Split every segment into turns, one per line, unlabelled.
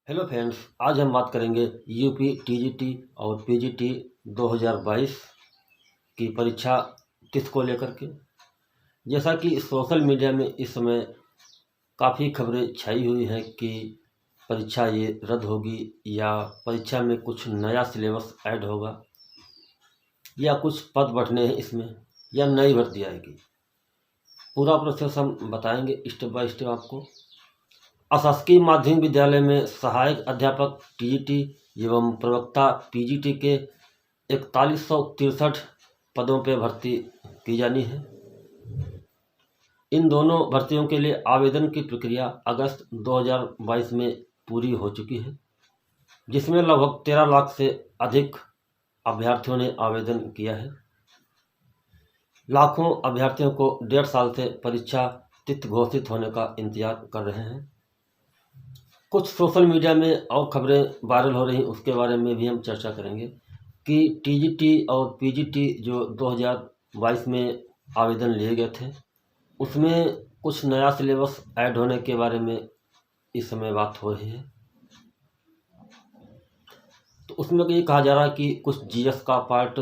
Hello friends, आज हम बात करेंगे यूपी टीजीटी और पीजीटी 2022 की परीक्षा तिथि को लेकर के। जैसा कि सोशल मीडिया में इस समय काफ़ी खबरें छाई हुई हैं कि परीक्षा ये रद्द होगी या परीक्षा में कुछ नया सिलेबस ऐड होगा या कुछ पद बढ़ने हैं इसमें या नई भर्ती आएगी। पूरा प्रोसेस हम बताएंगे स्टेप बाय स्टेप आपको। अशासकीय माध्यमिक विद्यालय में सहायक अध्यापक टीजीटी एवं प्रवक्ता पीजीटी के 4163 पदों पर भर्ती की जानी है। इन दोनों भर्तियों के लिए आवेदन की प्रक्रिया अगस्त 2022 में पूरी हो चुकी है, जिसमें लगभग 13 लाख से अधिक अभ्यर्थियों ने आवेदन किया है। लाखों अभ्यर्थियों को 1.5 साल से परीक्षा तिथि घोषित होने का इंतजार कर रहे हैं। कुछ सोशल मीडिया में और खबरें वायरल हो रही, उसके बारे में भी हम चर्चा करेंगे कि टीजीटी और पीजीटी जो 2022 में आवेदन लिए गए थे, उसमें कुछ नया सिलेबस ऐड होने के बारे में इस समय बात हो रही है। तो उसमें ये कहा जा रहा है कि कुछ जीएस का पार्ट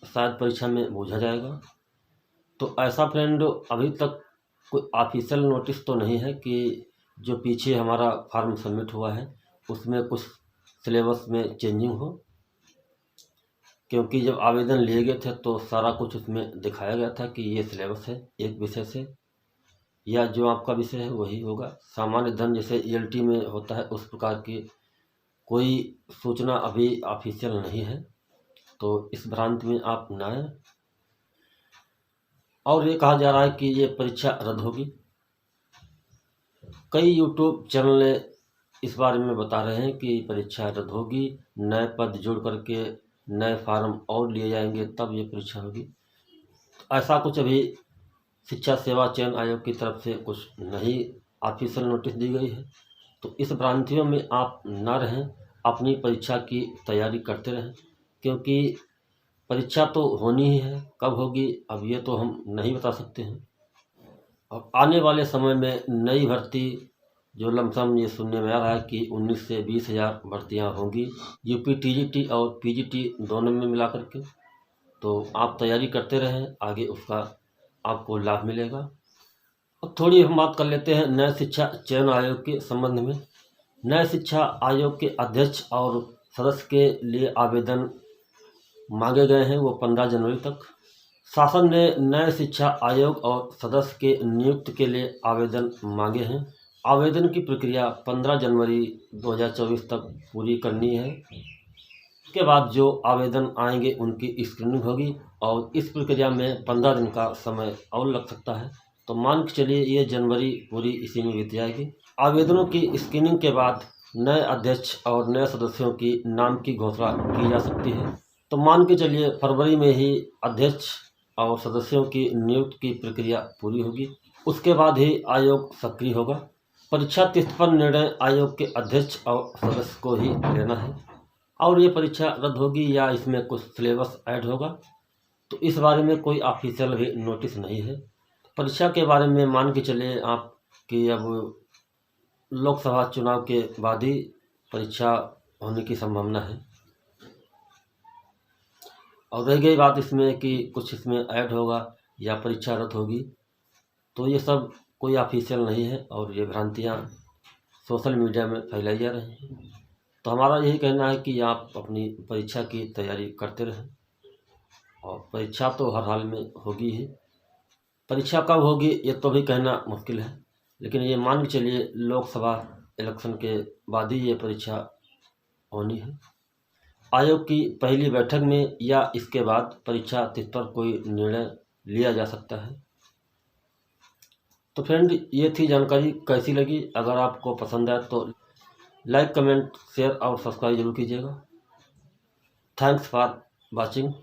शायद परीक्षा में पूछा जाएगा। तो ऐसा फ्रेंड अभी तक कोई ऑफिशियल नोटिस तो नहीं है कि जो पीछे हमारा फॉर्म सबमिट हुआ है उसमें कुछ सिलेबस में चेंजिंग हो, क्योंकि जब आवेदन लिए गए थे तो सारा कुछ उसमें दिखाया गया था कि ये सिलेबस है एक विषय से, या जो आपका विषय है वही होगा। सामान्य धन जैसे ईएलटी में होता है उस प्रकार की कोई सूचना अभी ऑफिशियल नहीं है, तो इस भ्रांति में आप न आए। और ये कहा जा रहा है कि ये परीक्षा रद्द होगी। कई यूट्यूब चैनल इस बारे में बता रहे हैं कि परीक्षा रद्द होगी, नए पद जोड़ करके नए फार्म और लिए जाएंगे तब ये परीक्षा होगी। ऐसा कुछ अभी शिक्षा सेवा चयन आयोग की तरफ से कुछ नई ऑफिशियल नोटिस दी गई है। तो इस भ्रांतियों में आप न रहें, अपनी परीक्षा की तैयारी करते रहें, क्योंकि परीक्षा तो होनी ही है। कब होगी अब ये तो हम नहीं बता सकते हैं। और आने वाले समय में नई भर्ती जो लमसम ये सुनने में आ रहा है कि 19 से 20 हज़ार भर्तियाँ होंगी यूपी टीजीटी और पीजीटी दोनों में मिला करके। तो आप तैयारी करते रहें, आगे उसका आपको लाभ मिलेगा। अब थोड़ी हम बात कर लेते हैं नए शिक्षा चयन आयोग के संबंध में। नए शिक्षा आयोग के अध्यक्ष और सदस्य के लिए आवेदन मांगे गए हैं, वो 15 जनवरी तक। शासन ने नए शिक्षा आयोग और सदस्य के नियुक्ति के लिए आवेदन मांगे हैं। आवेदन की प्रक्रिया 15 जनवरी 2024 तक पूरी करनी है। उसके बाद जो आवेदन आएंगे उनकी स्क्रीनिंग होगी और इस प्रक्रिया में 15 दिन का समय और लग सकता है। तो मान के चलिए ये जनवरी पूरी इसी में बीत जाएगी। आवेदनों की स्क्रीनिंग के बाद नए अध्यक्ष और नए सदस्यों की नाम की घोषणा की जा सकती है। तो मान के चलिए फरवरी में ही अध्यक्ष और सदस्यों की नियुक्ति की प्रक्रिया पूरी होगी। उसके बाद ही आयोग सक्रिय होगा। परीक्षा तिथि पर निर्णय आयोग के अध्यक्ष और सदस्य को ही लेना है। और ये परीक्षा रद्द होगी या इसमें कुछ सिलेबस ऐड होगा, तो इस बारे में कोई ऑफिशियल भी नोटिस नहीं है। परीक्षा के बारे में मान के चले आप कि अब लोकसभा चुनाव के बाद ही परीक्षा होने की संभावना है। और रह गई बात इसमें कि कुछ इसमें ऐड होगा या परीक्षा रद्द होगी, तो ये सब कोई ऑफिशियल नहीं है और ये भ्रांतियाँ सोशल मीडिया में फैलाई जा रही हैं। तो हमारा यही कहना है कि आप अपनी परीक्षा की तैयारी करते रहें, और परीक्षा तो हर हाल में होगी ही। परीक्षा कब होगी ये तो भी कहना मुश्किल है, लेकिन ये मान के चलिए लोकसभा इलेक्शन के बाद ही ये परीक्षा होनी है। आयोग की पहली बैठक में या इसके बाद परीक्षा तिथि पर कोई निर्णय लिया जा सकता है। तो फ्रेंड ये थी जानकारी, कैसी लगी? अगर आपको पसंद आए तो लाइक, कमेंट, शेयर और सब्सक्राइब जरूर कीजिएगा। Thanks for watching.